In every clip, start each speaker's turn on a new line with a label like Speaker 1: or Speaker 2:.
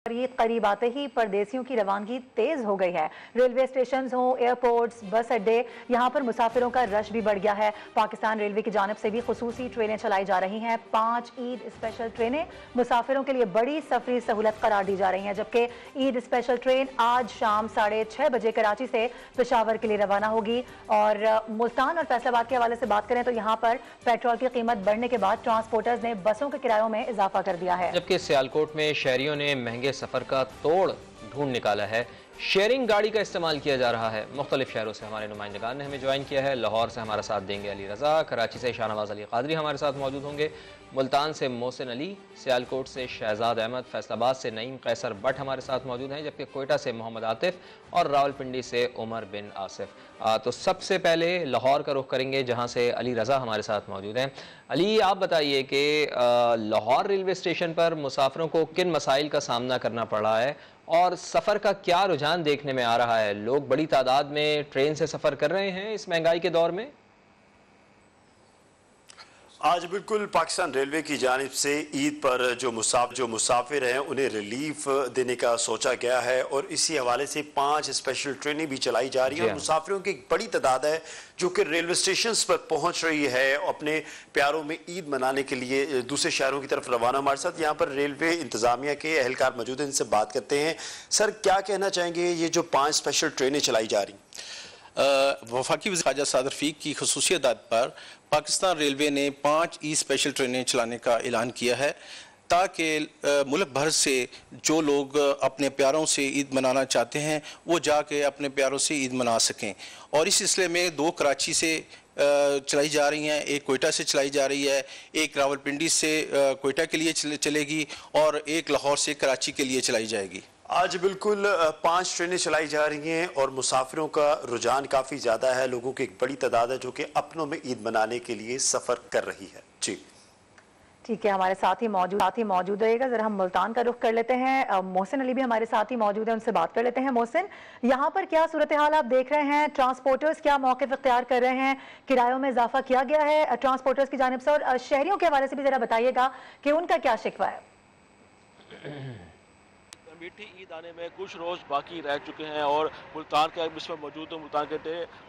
Speaker 1: ईद करीब आते ही परदेसियों की रवानगी तेज हो गई है। रेलवे स्टेशन हो, एयरपोर्ट्स, बस अड्डे, यहाँ पर मुसाफिरों का रश भी बढ़ गया है। पाकिस्तान रेलवे की जानिब से भी खुसूसी ट्रेनें चलाई जा रही हैं। 5 ईद स्पेशल ट्रेनें मुसाफिरों के लिए बड़ी सफरी सहूलत करार दी जा रही हैं, जबकि ईद स्पेशल ट्रेन आज शाम 6:30 बजे कराची से पेशावर के लिए रवाना होगी। और मुल्तान और फैसलाबाद के हवाले से बात करें तो यहाँ पर पेट्रोल की कीमत बढ़ने के बाद ट्रांसपोर्टर्स ने बसों के किरायों में इजाफा कर दिया है,
Speaker 2: जबकि सियालकोट में शहरियों ने महंगे सफर का तोड़ ढूंढ निकाला है। शेयरिंग गाड़ी का इस्तेमाल किया जा रहा है। मुख्तलिफ शहरों से हमारे नुमाइंदगान ने हमें ज्वाइन किया है। लाहौर से हमारा साथ देंगे अली रजा, कराची से शाहनवाज अली कादरी हमारे साथ मौजूद होंगे, मुल्तान से मोहसिन अली, सियालकोट से शहजाद अहमद, फैसलाबाद से नईम कैसर बट हमारे साथ मौजूद हैं, जबकि कोयटा से मोहम्मद आतिफ और रावलपिंडी से उमर बिन आसिफ। तो सबसे पहले लाहौर का रुख करेंगे, जहां से अली रजा हमारे साथ मौजूद हैं। अली, आप बताइए कि लाहौर रेलवे स्टेशन पर मुसाफिरों को किन मसाइल का सामना करना पड़ रहा है और सफ़र का क्या रुझान देखने में आ रहा है? लोग बड़ी तादाद में ट्रेन से सफ़र कर रहे हैं इस महंगाई के दौर में?
Speaker 3: आज बिल्कुल पाकिस्तान रेलवे की जानिब से ईद पर जो मुसाफिर हैं उन्हें रिलीफ देने का सोचा गया है और इसी हवाले से 5 स्पेशल ट्रेनें भी चलाई जा रही हैं और मुसाफिरों की एक बड़ी तादाद है जो कि रेलवे स्टेशन पर पहुंच रही है अपने प्यारों में ईद मनाने के लिए दूसरे शहरों की तरफ रवाना। हमारे साथ यहाँ पर रेलवे इंतजामिया के अहलकार मौजूद हैं, इनसे बात करते हैं। सर, क्या कहना चाहेंगे ये जो 5 स्पेशल ट्रेनें चलाई जा रही?
Speaker 4: वफाकी वज़ीर ख़ारजा साद रफ़ीक की ख़ुसूसियत पर पाकिस्तान रेलवे ने 5 ई स्पेशल ट्रेनें चलाने का ऐलान किया है ताकि मुल्क भर से जो लोग अपने प्यारों से ईद मनाना चाहते हैं वो जाके अपने प्यारों से ईद मना सकें। और इस सिलसिले में 2 कराची से चलाई जा रही हैं, एक कोयटा से चलाई जा रही है, एक रावलपिंडी से कोयटा के लिए चलेगी और एक लाहौर से कराची के लिए चलाई जाएगी।
Speaker 3: आज बिल्कुल 5 ट्रेनें चलाई जा रही हैं और मुसाफिरों का रुझान काफ़ी ज़्यादा है। लोगों की एक बड़ी तादाद है जो कि अपनों में ईद मनाने के लिए सफ़र कर रही है। जी
Speaker 1: ठीक है, हमारे साथ ही मौजूद रहेगा। जरा हम मुल्तान का रुख कर लेते हैं। मोहसिन अली भी हमारे साथ ही मौजूद है, उनसे बात कर लेते हैं। मोहसिन, यहाँ पर क्या सूरत हाल आप देख रहे हैं? ट्रांसपोर्टर्स क्या मौक़िफ़ इख्तियार कर रहे हैं? किरायों में इजाफा किया गया है ट्रांसपोर्टर्स की जानिब से, और शहरियों के हवाले से भी जरा बताइएगा कि उनका क्या शिकवा है?
Speaker 5: मीठी ईद आने में कुछ रोज़ बाकी रह चुके हैं और मुल्तान के इसमें मौजूद हूँ, मुल्तान के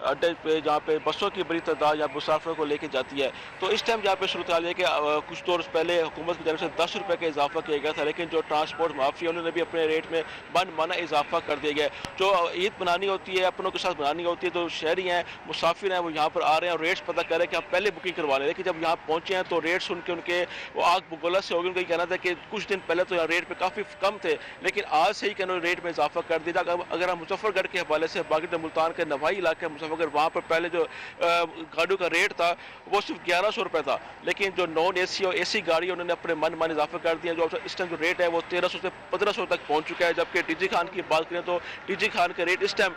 Speaker 5: अड्डे पे जहाँ पे बसों की बड़ी तादाद या मुसाफिरों को लेके जाती है। तो इस टाइम जहाँ पे सूरत हाल है कि कुछ तो पहले हुकूमत की तरफ से 10 रुपये का इजाफा किया गया था, लेकिन जो ट्रांसपोर्ट माफिया उन्होंने भी अपने रेट में मनमाना इजाफा कर दिया गया। जो ईद मनानी होती है, अपनों के साथ मनानी होती है, तो शहरी हैं, मुसाफिर हैं, वो यहाँ पर आ रहे हैं और रेट्स पता कर रहे हैं कि हम पहले बुकिंग करवा लें। लेकिन जब यहाँ पहुँचे हैं तो रेट सुन के उनके वो आग बुगला से हो गई। उनका कहना था कि कुछ दिन पहले तो यहाँ रेट पे काफ़ी कम थे, लेकिन आज से ही कहना रेट में इजाफा कर दिया। अगर हम मुजफ्फरगढ़ के हवाले से बाकी मुल्तान के नवाई इलाके मुजफ्फरगढ़, वहाँ पर पहले जो गाड़ियों का रेट था वो सिर्फ 1100 रुपये था, लेकिन जो नॉन एसी और एसी गाड़ी उन्होंने अपने मन इजाफा कर दिया। जो इस टाइम जो रेट है वो 1300 से 1500 तक पहुँच चुका है। जबकि टीजी खान की बात करें तो टीजी खान का रेट इस टाइम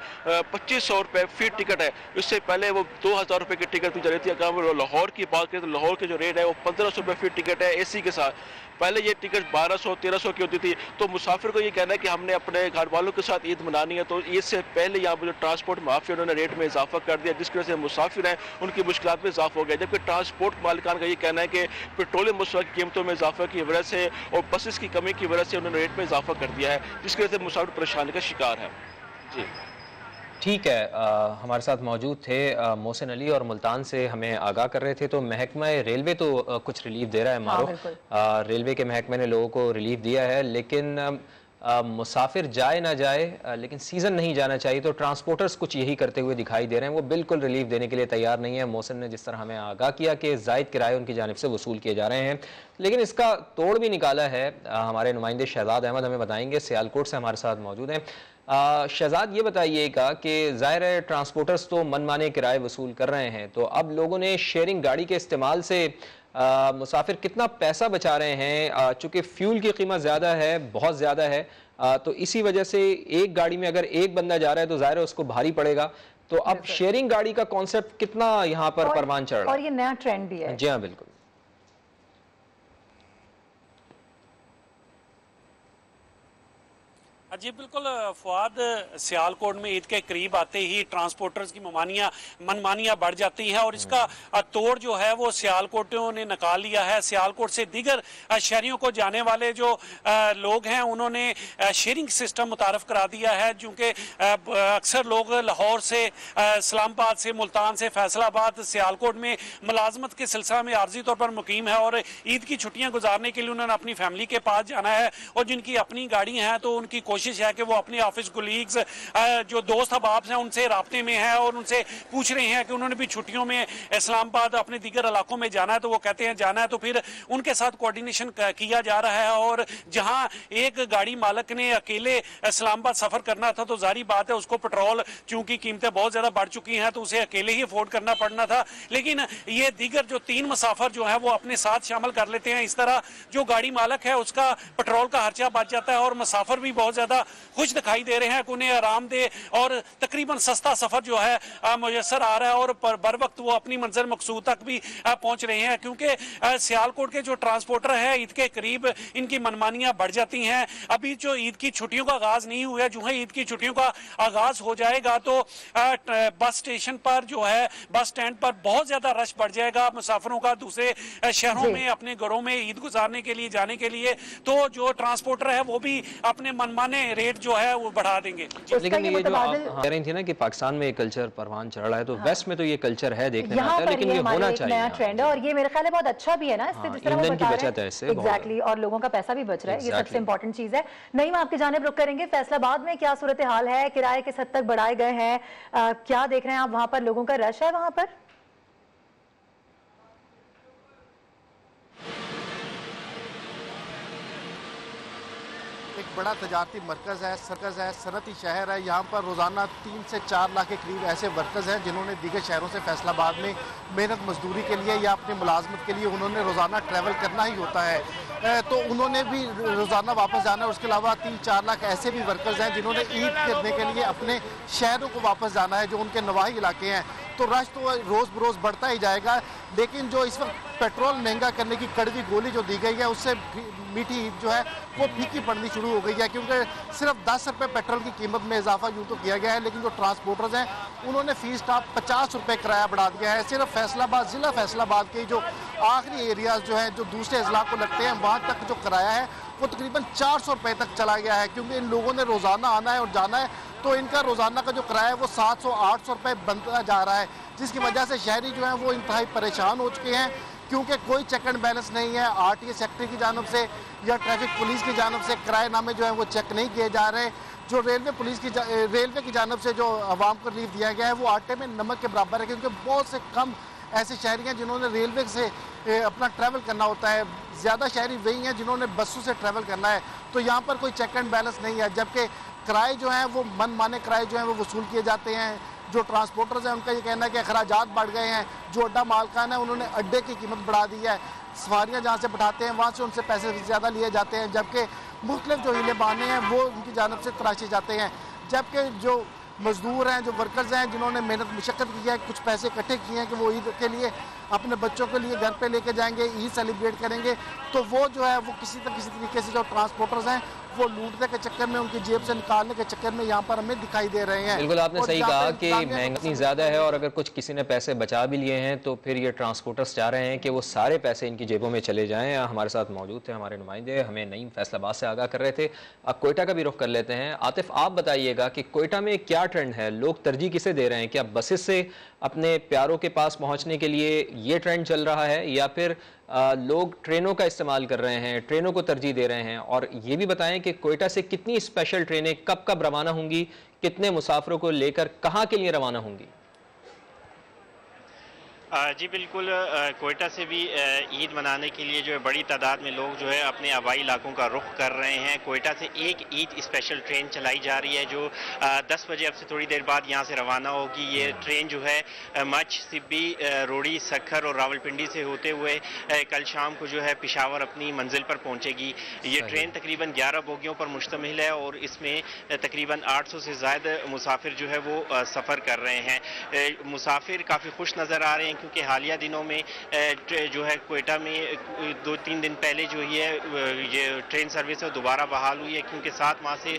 Speaker 5: 2500 रुपये फी टिकट है। इससे पहले वो 2000 रुपये की टिकट दी जा रही थी। अगर लाहौर की बात करें तो लाहौर के जो रेट है वो 1500 रुपये फी टिकट है एसी के साथ। पहले ये टिकट 1200-1300 की होती थी। तो मुसाफिर को ये कहना है कि हमने अपने घर वालों के साथ ईद मनानी है, तो इससे पहले यहाँ पर जो ट्रांसपोर्ट माफिया उन्होंने रेट में इजाफा कर दिया, जिसकी वजह से मुसाफिर हैं उनकी मुश्किलात में इजाफा हो गया। जबकि ट्रांसपोर्ट मालिकान का ये कहना है कि पेट्रोलियम मुसाफिर की कीमतों में इजाफा की वजह से और बसेस की कमी की वजह से उन्होंने रेट में इजाफा कर दिया है, जिसकी वजह से मुसाफिर परेशानी का शिकार है। जी
Speaker 2: ठीक है, हमारे साथ मौजूद थे मोहसिन अली और मुल्तान से हमें आगाह कर रहे थे। तो महकमा रेलवे तो कुछ रिलीफ दे रहा है मारूफ, रेलवे के महकमे ने लोगों को रिलीफ दिया है, लेकिन मुसाफिर जाए ना जाए, लेकिन सीज़न नहीं जाना चाहिए। तो ट्रांसपोर्टर्स कुछ यही करते हुए दिखाई दे रहे हैं, वो बिल्कुल रिलीफ देने के लिए तैयार नहीं है। मोहसिन ने जिस तरह हमें आगाह किया कि ज़ायद किराए उनकी जानिब से वसूल किए जा रहे हैं, लेकिन इसका तोड़ भी निकाला है। हमारे नुमाइंदे शहजाद अहमद हमें बताएंगे, सियालकोट से हमारे साथ मौजूद हैं। शहजाद, ये बताइएगा कि ज़ाहिर है ट्रांसपोर्टर्स तो मनमाने किराए वसूल कर रहे हैं, तो अब लोगों ने शेयरिंग गाड़ी के इस्तेमाल से मुसाफिर कितना पैसा बचा रहे हैं? चूँकि फ्यूल की कीमत ज़्यादा है, बहुत ज़्यादा है, तो इसी वजह से एक गाड़ी में अगर एक बंदा जा रहा है तो ज़ाहिर है उसको भारी पड़ेगा। तो अब शेयरिंग गाड़ी का कॉन्सेप्ट कितना यहाँ पर परवान चढ़ रहा है?
Speaker 1: और ये नया ट्रेंड भी है।
Speaker 2: जी हाँ, बिल्कुल।
Speaker 6: जी बिल्कुल फवाद, सियालकोट में ईद के करीब आते ही ट्रांसपोर्टर्स की मनमानियां बढ़ जाती हैं और इसका तोड़ जो है वो सियालकोटियों ने निकाल लिया है। सियालकोट से दीगर शहरों को जाने वाले जो लोग हैं उन्होंने शेयरिंग सिस्टम मुतारफ करा दिया है, क्योंकि अक्सर लोग लाहौर से, इस्लामाबाद से, मुल्तान से, फैसलाबाद, सियालकोट में मुलाजमत के सिलसिला में आर्जी तौर पर मुकीम है और ईद की छुट्टियां गुजारने के लिए उन्होंने अपनी फैमिली के पास जाना है और जिनकी अपनी गाड़ी हैं तो उनकी कोशिश है कि वो अपने ऑफिस कोलीग्स, जो दोस्त अहबाब हैं, उनसे राब्ते में हैं और उनसे पूछ रहे हैं कि उन्होंने भी छुट्टियों में इस्लामाबाद अपने दीगर इलाकों में जाना है, तो वो कहते हैं जाना है, तो फिर उनके साथ कोऑर्डिनेशन किया जा रहा है। और जहां एक गाड़ी मालक ने अकेले इस्लामाबाद सफर करना था तो जारी बात है उसको पेट्रोल, चूंकि कीमतें बहुत ज्यादा बढ़ चुकी हैं तो उसे अकेले ही अफोर्ड करना पड़ना था, लेकिन ये दीगर जो 3 मुसाफिर जो है वो अपने साथ शामिल कर लेते हैं। इस तरह जो गाड़ी मालक है उसका पेट्रोल का खर्चा बच जाता है और मुसाफिर भी बहुत ज्यादा खुश दिखाई दे रहे हैं कि उन्हें आरामदेह और तकरीबन सस्ता सफर जो है मुयसर आ रहा है और बर वक्त वो अपनी मंजिल मकसूद तक भी पहुंच रहे हैं, क्योंकि सियालकोट के जो ट्रांसपोर्टर है ईद के करीब इनकी मनमानियां बढ़ जाती हैं। अभी जो ईद की छुट्टियों का आगाज नहीं हुआ, जो है ईद की छुट्टियों का आगाज हो जाएगा तो बस स्टेशन पर जो है, बस स्टैंड पर बहुत ज्यादा रश बढ़ जाएगा मुसाफिरों का दूसरे शहरों में अपने घरों में ईद गुजारने के लिए जाने के लिए, तो जो ट्रांसपोर्टर है वो भी अपने मनमाने रेट जो है वो बढ़ा देंगे।
Speaker 2: लेकिन ये जो आप कह रही थी ना कि पाकिस्तान में कल्चर परवान चढ़ रहा है, तो वेस्ट में तो ये कल्चर है देखने में आता है, लेकिन ये होना चाहिए, नया
Speaker 1: ट्रेंड है और ये मेरे ख्याल है बहुत अच्छा भी है ना, इससे जिस तरह
Speaker 2: ईंधन की बचत है इससे
Speaker 1: एग्जैक्टली, और लोगों का पैसा भी बच रहा है, ये सबसे इंपॉर्टेंट चीज है। नईम, आपकी जानिब रुख करेंगे, फैसलाबाद में क्या सूरत हाल है, किराए किस हद तक बढ़ाए गए हैं, क्या देख रहे हैं आप, वहां पर लोगों का रश है वहां पर?
Speaker 7: एक बड़ा तजारती मरकज़ है, सर्कज़ है, सनती शहर है। यहाँ पर रोज़ाना 3 से 4 लाख के करीब ऐसे वर्कर्स हैं जिन्होंने दीगर शहरों से फैसलाबाद में मेहनत मजदूरी के लिए या अपनी मुलाजमत के लिए उन्होंने रोज़ाना ट्रैवल करना ही होता है, तो उन्होंने भी रोज़ाना वापस जाना है। उसके अलावा 3-4 लाख ऐसे भी वर्कर्स हैं जिन्होंने ईद करने के लिए अपने शहरों को वापस जाना है, जो उनके नवाही इलाके हैं। तो रश तो रोज़ बरोज़ बढ़ता ही जाएगा, लेकिन जो इस वक्त पेट्रोल महंगा करने की कड़वी गोली जो दी गई है उससे मीठी ईद जो है वो फीकी पड़नी शुरू हो गई है, क्योंकि सिर्फ 10 रुपये पेट्रोल की कीमत में इजाफा यूँ तो किया गया है, लेकिन जो ट्रांसपोर्टर्स हैं उन्होंने फी स्टाफ 50 रुपये किराया बढ़ा दिया है। सिर्फ फैसलाबाद, ज़िला फैसलाबाद के जो आखिरी एरियाज़ जो हैं जो दूसरे अजला को लगते हैं वहाँ तक जो किराया है वो तकरीबन 400 रुपये तक चला गया है, क्योंकि इन लोगों ने रोज़ाना आना है और जाना है, तो इनका रोज़ाना का जो किराया है वो 700-800 रुपये बनता जा रहा है, जिसकी वजह से शहरी जो हैं वो इंतहाई परेशान हो चुके हैं, क्योंकि कोई चेक एंड बैलेंस नहीं है। आरटीए सेक्रेटरी की जानब से या ट्रैफिक पुलिस की जानब से किराएनामे जो है वो चेक नहीं किए जा रहे। जो रेलवे की जानब से जो आवाम को रिलीफ दिया गया है वो आटे में नमक के बराबर है, क्योंकि बहुत से कम ऐसे शहरी हैं जिन्होंने रेलवे से अपना ट्रैवल करना होता है, ज़्यादा शहरी वही हैं जिन्होंने बसों से ट्रैवल करना है, तो यहाँ पर कोई चेक एंड बैलेंस नहीं है। जबकि किराए जो हैं वो मनमाने किराए जो हैं वो वसूल किए जाते हैं। जो ट्रांसपोर्टर्स हैं उनका ये कहना है कि अखराजात बढ़ गए हैं। जो अड्डा मालकान है उन्होंने अड्डे की कीमत बढ़ा दी है, सवारियाँ जहाँ से बैठाते हैं वहाँ से उनसे पैसे ज़्यादा लिए जाते हैं, जबकि मुख्तलिफ जो हीले बहाने हैं वो उनकी जानब से तराशे जाते हैं। जबकि जो मजदूर हैं, जो वर्कर्स हैं जिन्होंने मेहनत मशक्क़त की है, कुछ पैसे इकट्ठे किए हैं कि वो ईद के लिए अपने बच्चों के लिए घर पे लेके जाएंगे, ईद सेलिब्रेट करेंगे, तो वो जो है वो किसी तरीके से जो ट्रांसपोर्टर्स हैं वो लूटने के चक्कर में, उनकी जेब से निकालने के चक्कर में यहाँ पर हमें दिखाई दे रहे हैं।
Speaker 2: बिल्कुल आपने सही कहा कि महंगाई ज़्यादा है और अगर कुछ किसी ने पैसे बचा भी लिए हैं तो फिर ये ट्रांसपोर्टर्स चाह रहे हैं कि वो सारे पैसे इनकी जेबों में चले जाएं। हमारे साथ मौजूद थे हमारे नुमाइंदे, हमें नईम फैसलाबाद से आगाह कर रहे थे। अब कोयटा का भी रुख कर लेते हैं। आतिफ, आप बताइएगा कि कोयटा में क्या ट्रेंड है, लोग तरजीह किसे दे रहे हैं? क्या बसेस से अपने प्यारों के पास पहुँचने के लिए ये ट्रेंड चल रहा है या फिर लोग ट्रेनों का इस्तेमाल कर रहे हैं, ट्रेनों को तरजीह दे रहे हैं? और ये भी बताएं कि कोयटा से कितनी स्पेशल ट्रेनें कब कब रवाना होंगी, कितने मुसाफिरों को लेकर कहाँ के लिए रवाना होंगी?
Speaker 8: जी बिल्कुल, कोयटा से भी ईद मनाने के लिए जो है बड़ी तादाद में लोग जो है अपने आबाई इलाकों का रुख कर रहे हैं। कोयटा से एक ईद स्पेशल ट्रेन चलाई जा रही है जो 10 बजे अब से थोड़ी देर बाद यहाँ से रवाना होगी। ये ट्रेन जो है मच, सिब्बी, रोड़ी, सखर और रावलपिंडी से होते हुए कल शाम को जो है पिशावर अपनी मंजिल पर पहुँचेगी। ये ट्रेन तकरीबन 11 बोगियों पर मुश्तमिल है और इसमें तकरीबन 800 से ज़्यादा मुसाफिर जो है वो सफ़र कर रहे हैं। मुसाफिर काफ़ी खुश नज़र आ रहे हैं क्योंकि हालिया दिनों में जो है कोयटा में 2-3 दिन पहले जो ये ट्रेन सर्विस है दोबारा बहाल हुई है, क्योंकि 7 माह से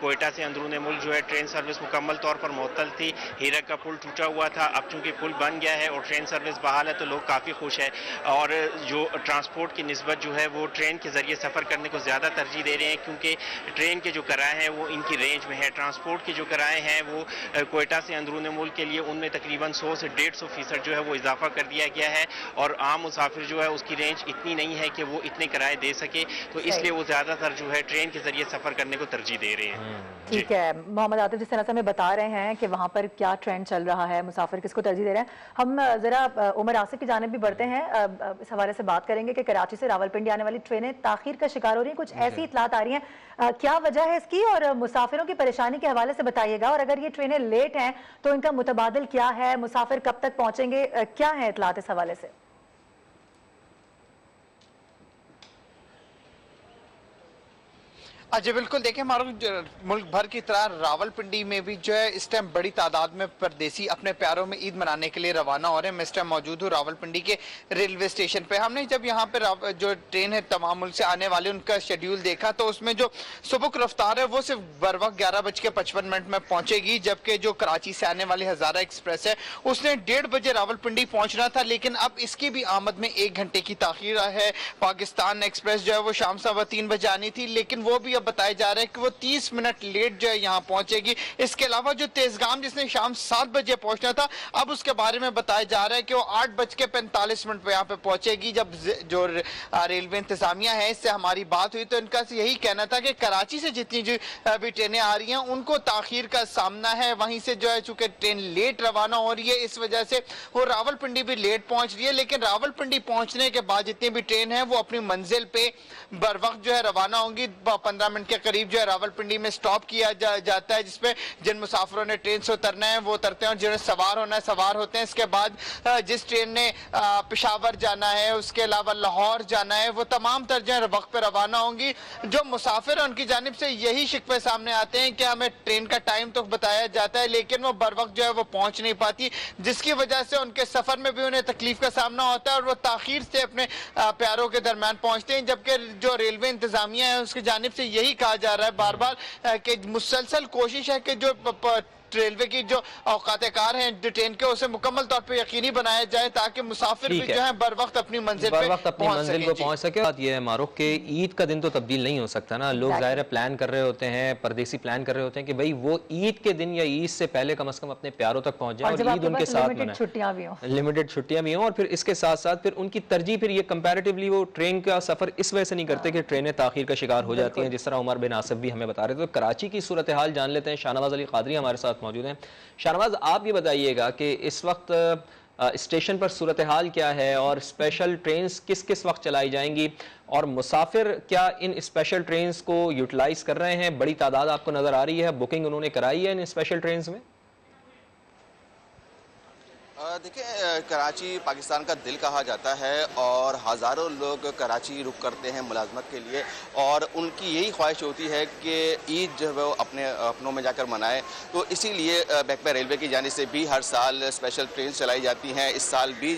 Speaker 8: कोयटा से अंदरूनी मुल्क जो है ट्रेन सर्विस मुकम्मल तौर पर मुअत्तल थी। हीरक का पुल टूटा हुआ था, अब चूंकि पुल बन गया है और ट्रेन सर्विस बहाल है तो लोग काफ़ी खुश है और जो ट्रांसपोर्ट की निस्बत जो है वो ट्रेन के ज़रिए सफ़र करने को ज़्यादा तरजीह दे रहे हैं, क्योंकि ट्रेन के जो किराए हैं वो इनकी रेंज में है। ट्रांसपोर्ट के जो किराए हैं वो कोयटा से अंदरूनी मुल्क के लिए उनमें तकरीबन 100 से 150% जो है वो इजाफा कर दिया गया है और आम मुसाफिर जो है उसकी रेंज इतनी नहीं है कि वो इतने किराए दे सके, तो इसलिए वो ज़्यादातर जो है ट्रेन के ज़रिए सफ़र करने को तरजीह दे रहे हैं।
Speaker 1: ठीक है मोहम्मद आतिफ, जिस तरह से हमें बता रहे हैं कि वहाँ पर क्या ट्रेंड चल रहा है, मुसाफिर किसको तरजीह दे रहे हैं, हम ज़रा उमर आसिफ की जानिब भी बढ़ते हैं। इस हवाले से बात करेंगे कि कराची से रावलपिंडी आने वाली ट्रेनें ताखीर का शिकार हो रही हैं, कुछ ऐसी इतलात आ रही हैं, क्या वजह है इसकी और मुसाफिरों की परेशानी के हवाले से बताइएगा। और अगर ये ट्रेनें लेट हैं तो इनका मुतबादिल क्या है, मुसाफिर कब तक पहुंचेंगे, क्या है इतलात इस हवाले से?
Speaker 9: जी बिल्कुल, देखिए हमारा मुल्क भर की तरह रावलपिंडी में भी जो है इस टाइम बड़ी तादाद में परदेसी अपने प्यारों में ईद मनाने के लिए रवाना हो रहे हैं। मैं इस टाइम मौजूद हूँ रावलपिंडी के रेलवे स्टेशन पे। हमने जब यहाँ पे जो ट्रेन है तमाम मुल्क से आने वाले उनका शेड्यूल देखा तो उसमें जो सुबह रफ्तार है वो सिर्फ बर वक्त 11:55 में पहुंचेगी, जबकि जो कराची से आने वाली हजारा एक्सप्रेस है उसने 1:30 बजे रावलपिंडी पहुंचना था, लेकिन अब इसकी भी आमद में 1 घंटे की ताखीर है। पाकिस्तान एक्सप्रेस जो है वो शाम 3:15 बजे आनी थी, लेकिन वो भी अब बताया जा रहा है कि वो 30 मिनट लेट जो है यहाँ पहुंचेगी। इसके अलावा जो तेजगाम जिसने शाम 7 बजे पहुंचना था, अब उसके बारे में बताया जा रहा है कि वो 8:45 पे यहाँ पे पहुंचेगी। जब जो रेलवे इंतजामिया है इससे हमारी बात हुई तो इनका यही कहना था कि कराची से जितनी जो अभी ट्रेनें आ रही हैं उनको ताखीर का सामना है, वहीं से जो है चूंकि ट्रेन लेट रवाना हो रही है इस वजह से वो रावलपिंडी भी लेट पहुंच रही है। लेकिन रावलपिंडी पहुंचने के बाद जितनी भी ट्रेन है वो अपनी मंजिल पे बर वक्त जो है रवाना होंगी। 15 मिनट के करीब जो है रावलपिंडी में स्टॉप किया जाता है, जिसपे जिन मुसाफिरों ने ट्रेन से उतरना है वो उतरते हैं और जिन्हें सवार होना है सवार होते हैं। इसके बाद जिस ट्रेन ने पेशावर जाना है, उसके अलावा लाहौर जाना है, वो तमाम तर जो है वक्त पे रवाना होंगी। जो मुसाफिर उनकी जानिब से यही शिकवे सामने आते हैं कि हमें ट्रेन का टाइम तो बताया जाता है लेकिन वो बर वक्त जो है वो पहुंच नहीं पाती, जिसकी वजह से उनके सफर में भी उन्हें तकलीफ का सामना होता है और वो ताखीर से अपने प्यारों के दरमियान पहुंचते हैं। जबकि जो रेलवे इंतजामिया है उसकी जानिब से यही कहा जा रहा है बार बार कि मुसलसल कोशिश है कि जो रेलवे की जो औकात-ए-कार हैं जो ट्रेन के उसे मुकम्मल तौर पे यकीनी बनाया जाए ताकि मुसाफिर भी जो है बर वक्त अपनी मंजिल
Speaker 2: को पहुंच सके। बात ये है मारूफ के ईद का दिन तो तब्दील नहीं हो सकता ना, लोग जाहिर है प्लान कर रहे होते हैं, परदेसी प्लान कर रहे होते हैं कि भाई वो ईद के दिन या ईद से पहले कम से कम अपने प्यारों तक पहुंच जाए और ईद उनके साथ मनाएं, लिमिटेड छुट्टियां भी हों। और फिर इसके साथ साथ फिर उनकी तरजीह फिर ये कंपैरेटिवली वो ट्रेन का सफर इस वजह से नहीं करते कि ट्रेनें ताखीर का शिकार हो जाती हैं, जिस तरह उमर बिन आसिफ भी हमें बता रहे थे। तो कराची की सूरत हाल जान लेते हैं, शाहनवाज अली कादरी हमारे साथ मौजूद हैं। शाहनवाज, आप ये बताइएगा कि इस वक्त स्टेशन पर सूरत हाल क्या है और स्पेशल ट्रेन्स किस किस वक्त चलाई जाएंगी और मुसाफिर क्या इन स्पेशल ट्रेन्स को यूटिलाइज कर रहे हैं? बड़ी तादाद आपको नजर आ रही है, बुकिंग उन्होंने कराई है इन स्पेशल ट्रेन्स में?
Speaker 10: देखिए, कराची पाकिस्तान का दिल कहा जाता है और हज़ारों लोग कराची रुक करते हैं मुलाजमत के लिए और उनकी यही ख्वाहिश होती है कि ईद जो है वो अपनों में जाकर मनाएं। तो इसीलिए बैकपे रेलवे की जानिब से भी हर साल स्पेशल ट्रेन चलाई जाती हैं। इस साल भी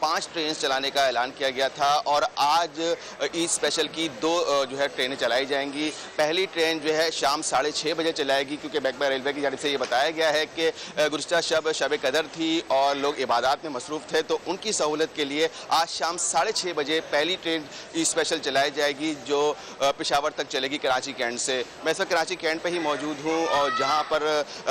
Speaker 10: 5 ट्रेन चलाने का ऐलान किया गया था और आज ईद स्पेशल की 2 जो है ट्रेनें चलाई जाएंगी। पहली ट्रेन जो है शाम 6:30 बजे चलाएगी, क्योंकि बैकपे रेलवे की जानिब से ये बताया गया है कि गुज़िश्ता शब कदर थी और लोग इबादत में मसरूफ़ थे, तो उनकी सहूलत के लिए आज शाम 6:30 बजे पहली ट्रेन स्पेशल चलाई जाएगी जो पेशावर तक चलेगी कराची कैंट से। मैं इस वक्त कराची कैंट पे ही मौजूद हूँ और जहाँ पर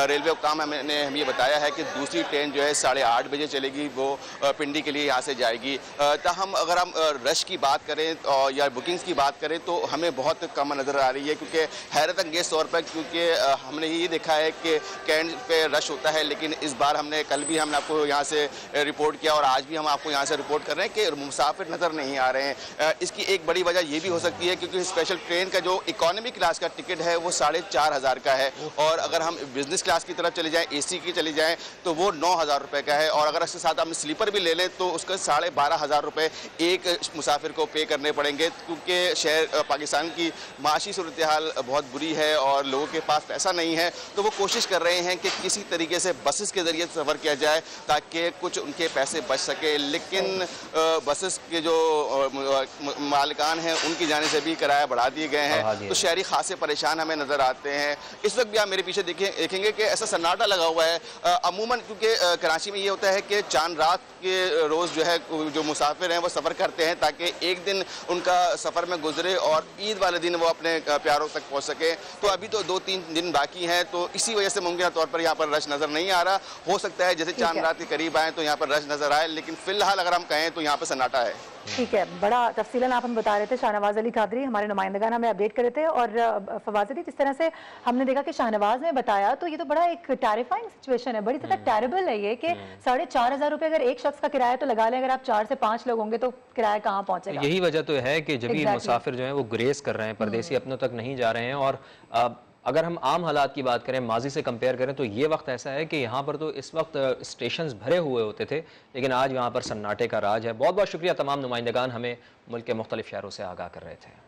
Speaker 10: रेलवे हुकाम ने हमें ये बताया है कि दूसरी ट्रेन जो है 8:30 बजे चलेगी, वो पिंडी के लिए यहाँ से जाएगी। ताहम अगर हम रश की बात करें और या बुकिंग्स की बात करें तो हमें बहुत कम नज़र आ रही है, क्योंकि हैरत अंगेज़ तौर पर क्योंकि हमने ये देखा है कि कैंट पे रश होता है, लेकिन इस बार कल भी हमने आपको यहाँ से रिपोर्ट किया और आज भी हम आपको यहाँ से रिपोर्ट कर रहे हैं कि मुसाफिर नज़र नहीं आ रहे हैं। इसकी एक बड़ी वजह ये भी हो सकती है क्योंकि स्पेशल ट्रेन का जो इकोनॉमी क्लास का टिकट है वो 4,500 का है और अगर हम बिजनेस क्लास की तरफ चले जाएं, AC की चले जाएं तो वो 9,000 रुपये का है और अगर इसके साथ हम स्लीपर भी ले लें तो उसका 12,500 रुपये एक मुसाफिर को पे करने पड़ेंगे, क्योंकि शहर पाकिस्तान की माशी सूरत हाल बहुत बुरी है और लोगों के पास पैसा नहीं है। तो वो कोशिश कर रहे हैं कि किसी तरीके से बसेस के ज़रिए सफ़र किया जाए ताकि ताकि कुछ उनके पैसे बच सके, लेकिन बसेस के जो मालिकान हैं उनकी जाने से भी किराया बढ़ा दिए गए हैं, तो शहरी खासे परेशान हमें नज़र आते हैं। इस वक्त भी आप मेरे पीछे देखेंगे कि ऐसा सन्नाटा लगा हुआ है। अमूमन क्योंकि कराची में ये होता है कि चांद रात के रोज़ जो है जो मुसाफिर हैं वो सफ़र करते हैं ताकि एक दिन उनका सफ़र में गुजरे और ईद वाले दिन वो अपने प्यारों तक पहुँच सके। तो अभी तो 2-3 दिन बाकी हैं, तो इसी वजह से मुमकिन तौर पर यहाँ पर रश नज़र नहीं आ रहा। हो सकता है जैसे चांद रात के करीब आए तो यहाँ पर रश नज़र आए, लेकिन फिलहाल अगर हम कहें तो यहाँ पर सन्नाटा है।
Speaker 1: ठीक है, बड़ा तफसीलन आप हमें बता रहे थे। शाहनवाज अली कादरी हमारे नुमाइंदगान हमें अपडेट कर रहे थे। और फवाद अली, जिस तरह से हमने देखा कि शाहनवाज ने बताया, तो ये तो बड़ा एक टेरिफाइंग सिचुएशन है, बड़ी ज़्यादा टेरेबल है ये कि 4,500 रुपये अगर एक शख्स का किराया तो लगा लें, अगर आप 4 से 5 लोग होंगे तो किराया कहाँ पहुँचेगा।
Speaker 2: यही वजह तो है कि जब भी मुसाफिर जो है वो ग्रेस कर रहे हैं, परदेसी अपनों तक नहीं जा रहे हैं। और अगर हम आम हालात की बात करें, माजी से कंपेयर करें, तो ये वक्त ऐसा है कि यहाँ पर तो इस वक्त स्टेशंस भरे हुए होते थे, लेकिन आज यहाँ पर सन्नाटे का राज है। बहुत बहुत शुक्रिया तमाम नुमाइंदगान हमें मुल्क के मुख्तलिफ शहरों से आगाह कर रहे थे।